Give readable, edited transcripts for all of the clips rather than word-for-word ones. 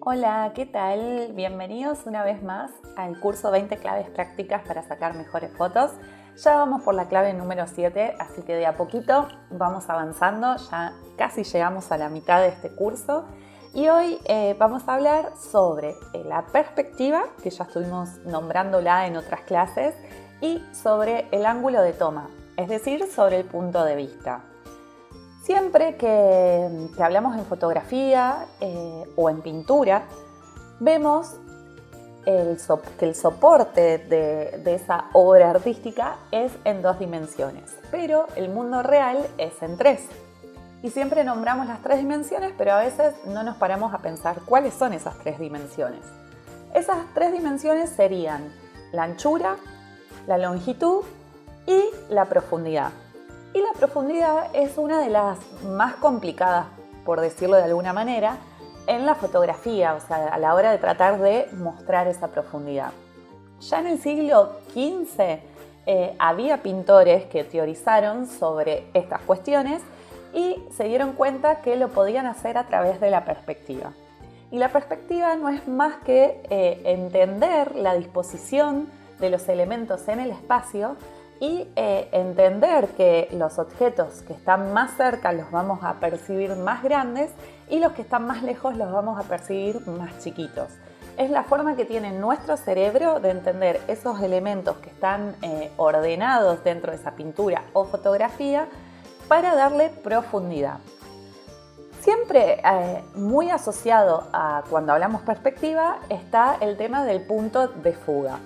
Hola, ¿qué tal? Bienvenidos una vez más al curso 20 claves prácticas para sacar mejores fotos. Ya vamos por la clave número 7, así que de a poquito vamos avanzando, ya casi llegamos a la mitad de este curso. Y hoy vamos a hablar sobre la perspectiva, que ya estuvimos nombrándola en otras clases, y sobre el ángulo de toma, es decir, sobre el punto de vista. Siempre que hablamos en fotografía o en pintura, vemos que el soporte de esa obra artística es en 2 dimensiones, pero el mundo real es en 3. Y siempre nombramos las 3 dimensiones, pero a veces no nos paramos a pensar cuáles son esas 3 dimensiones. Esas 3 dimensiones serían la anchura, la longitud y la profundidad. Y la profundidad es una de las más complicadas, por decirlo de alguna manera, en la fotografía, o sea, a la hora de tratar de mostrar esa profundidad. Ya en el siglo XV había pintores que teorizaron sobre estas cuestiones y se dieron cuenta que lo podían hacer a través de la perspectiva. Y la perspectiva no es más que entender la disposición de los elementos en el espacio y entender que los objetos que están más cerca los vamos a percibir más grandes y los que están más lejos los vamos a percibir más chiquitos. Es la forma que tiene nuestro cerebro de entender esos elementos que están ordenados dentro de esa pintura o fotografía para darle profundidad. Siempre muy asociado a cuando hablamos perspectiva está el tema del punto de fuga.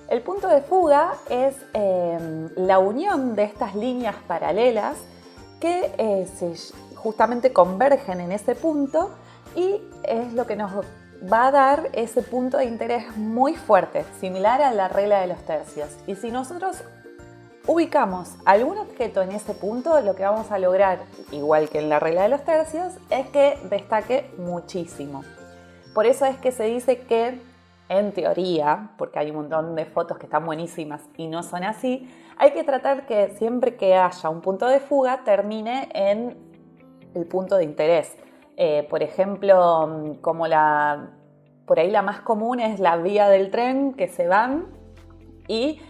El punto de fuga es la unión de estas líneas paralelas que justamente convergen en ese punto y es lo que nos va a dar ese punto de interés muy fuerte, similar a la regla de los tercios. Y si nosotros ubicamos algún objeto en ese punto, lo que vamos a lograr, igual que en la regla de los tercios, es que destaque muchísimo. Por eso es que se dice que en teoría, porque hay un montón de fotos que están buenísimas y no son así, hay que tratar que siempre que haya un punto de fuga termine en el punto de interés. Por ejemplo, por ahí la más común es la vía del tren que se van y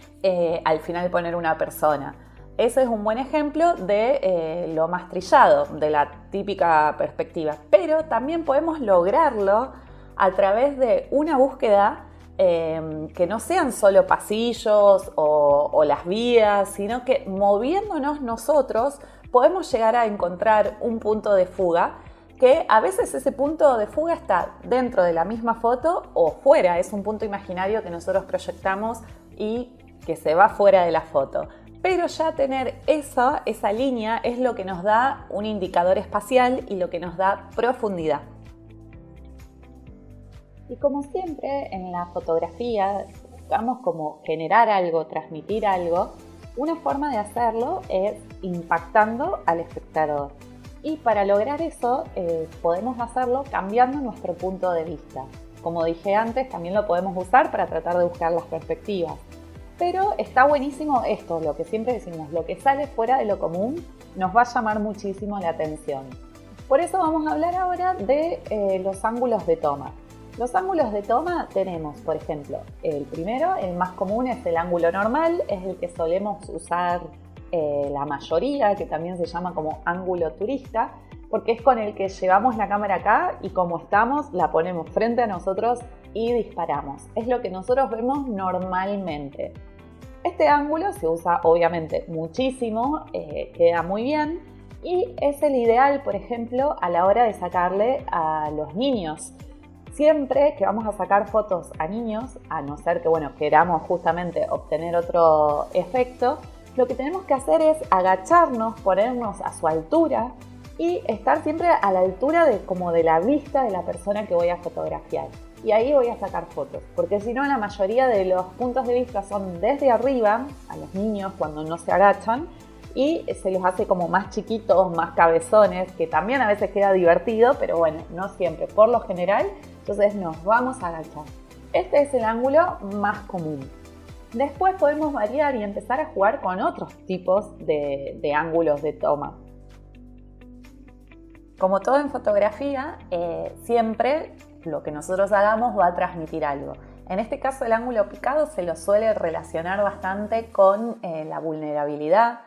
al final poner una persona. Ese es un buen ejemplo de lo más trillado, de la típica perspectiva. Pero también podemos lograrlo a través de una búsqueda que no sean solo pasillos o las vías, sino que moviéndonos nosotros podemos llegar a encontrar un punto de fuga, que a veces ese punto de fuga está dentro de la misma foto o fuera, es un punto imaginario que nosotros proyectamos y que se va fuera de la foto. Pero ya tener esa línea es lo que nos da un indicador espacial y lo que nos da profundidad. Y como siempre en la fotografía buscamos como generar algo, transmitir algo, una forma de hacerlo es impactando al espectador. Y para lograr eso podemos hacerlo cambiando nuestro punto de vista. Como dije antes, también lo podemos usar para tratar de buscar las perspectivas. Pero está buenísimo esto, lo que siempre decimos, lo que sale fuera de lo común nos va a llamar muchísimo la atención. Por eso vamos a hablar ahora de los ángulos de toma. Los ángulos de toma tenemos, por ejemplo, el primero, el más común es el ángulo normal, es el que solemos usar la mayoría, que también se llama como ángulo turista, porque es con el que llevamos la cámara acá y como estamos, la ponemos frente a nosotros y disparamos. Es lo que nosotros vemos normalmente. Este ángulo se usa obviamente muchísimo, queda muy bien y es el ideal, por ejemplo, a la hora de sacarle a los niños. Siempre que vamos a sacar fotos a niños, a no ser que queramos justamente obtener otro efecto, lo que tenemos que hacer es agacharnos, ponernos a su altura y estar siempre a la altura de la vista de la persona que voy a fotografiar. Y ahí voy a sacar fotos, porque si no la mayoría de los puntos de vista son desde arriba, a los niños cuando no se agachan, y se los hace como más chiquitos, más cabezones, que también a veces queda divertido, pero no siempre, por lo general. Entonces nos vamos a agachar. Este es el ángulo más común. Después podemos variar y empezar a jugar con otros tipos de ángulos de toma. Como todo en fotografía, siempre lo que nosotros hagamos va a transmitir algo. En este caso el ángulo picado se lo suele relacionar bastante con la vulnerabilidad,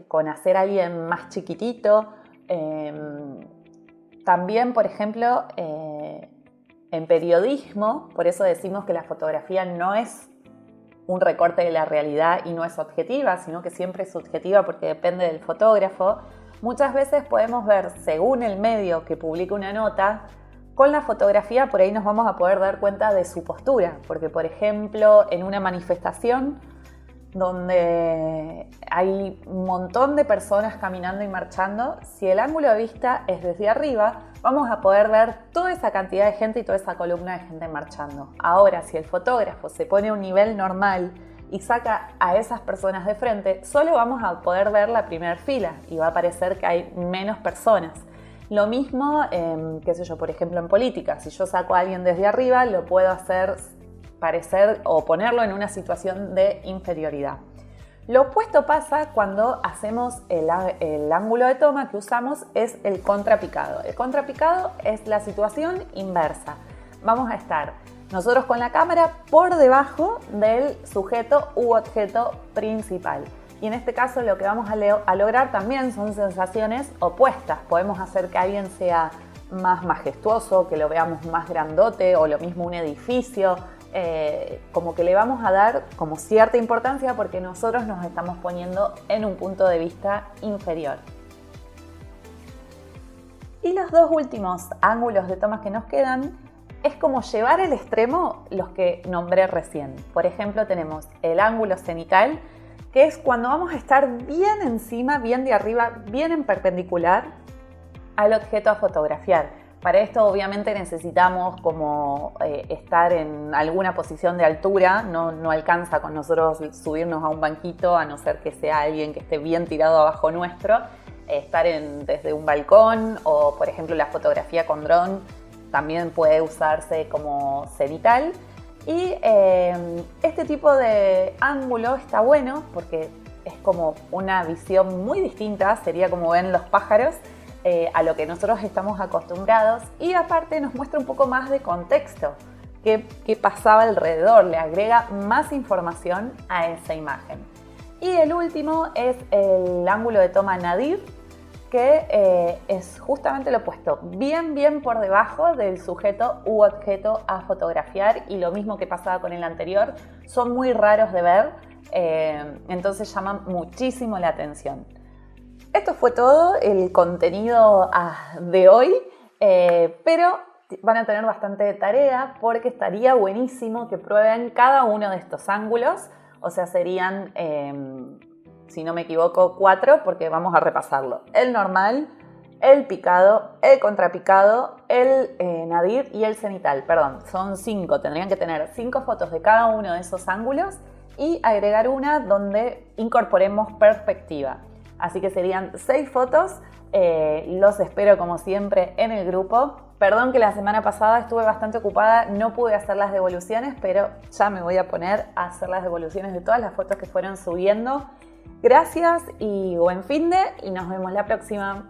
con hacer a alguien más chiquitito. También, por ejemplo, en periodismo, por eso decimos que la fotografía no es un recorte de la realidad y no es objetiva, sino que siempre es subjetiva porque depende del fotógrafo. Muchas veces podemos ver, según el medio que publica una nota, con la fotografía por ahí nos vamos a poder dar cuenta de su postura, porque por ejemplo en una manifestación donde hay un montón de personas caminando y marchando, si el ángulo de vista es desde arriba, vamos a poder ver toda esa cantidad de gente y toda esa columna de gente marchando. Ahora, si el fotógrafo se pone a un nivel normal y saca a esas personas de frente, solo vamos a poder ver la primera fila y va a parecer que hay menos personas. Lo mismo, qué sé yo, por ejemplo en política, si yo saco a alguien desde arriba, lo puedo hacer parecer o ponerlo en una situación de inferioridad. Lo opuesto pasa cuando hacemos el ángulo de toma que usamos es el contrapicado. El contrapicado es la situación inversa. Vamos a estar nosotros con la cámara por debajo del sujeto u objeto principal. Y en este caso lo que vamos a lograr también son sensaciones opuestas. Podemos hacer que alguien sea más majestuoso, que lo veamos más grandote, o lo mismo un edificio. Como que le vamos a dar como cierta importancia porque nosotros nos estamos poniendo en un punto de vista inferior. Y los dos últimos ángulos de tomas que nos quedan es como llevar al extremo los que nombré recién. Por ejemplo, tenemos el ángulo cenital, que es cuando vamos a estar bien encima, bien de arriba, bien en perpendicular al objeto a fotografiar. Para esto obviamente necesitamos como estar en alguna posición de altura, no alcanza con nosotros subirnos a un banquito a no ser que sea alguien que esté bien tirado abajo nuestro, estar desde un balcón o por ejemplo la fotografía con dron también puede usarse como cenital. Y este tipo de ángulo está bueno porque es como una visión muy distinta, sería como ven los pájaros, a lo que nosotros estamos acostumbrados y aparte nos muestra un poco más de contexto, qué pasaba alrededor, le agrega más información a esa imagen. Y el último es el ángulo de toma nadir, que es justamente lo opuesto, bien por debajo del sujeto u objeto a fotografiar y lo mismo que pasaba con el anterior, son muy raros de ver, entonces llaman muchísimo la atención. Esto fue todo el contenido de hoy, pero van a tener bastante tarea porque estaría buenísimo que prueben cada uno de estos ángulos, o sea, serían, si no me equivoco, 4 porque vamos a repasarlo. El normal, el picado, el contrapicado, el nadir y el cenital, perdón, son 5, tendrían que tener 5 fotos de cada uno de esos ángulos y agregar una donde incorporemos perspectiva. Así que serían 6 fotos, los espero como siempre en el grupo. Perdón que la semana pasada estuve bastante ocupada, no pude hacer las devoluciones, pero ya me voy a poner a hacer las devoluciones de todas las fotos que fueron subiendo. Gracias y buen finde y nos vemos la próxima.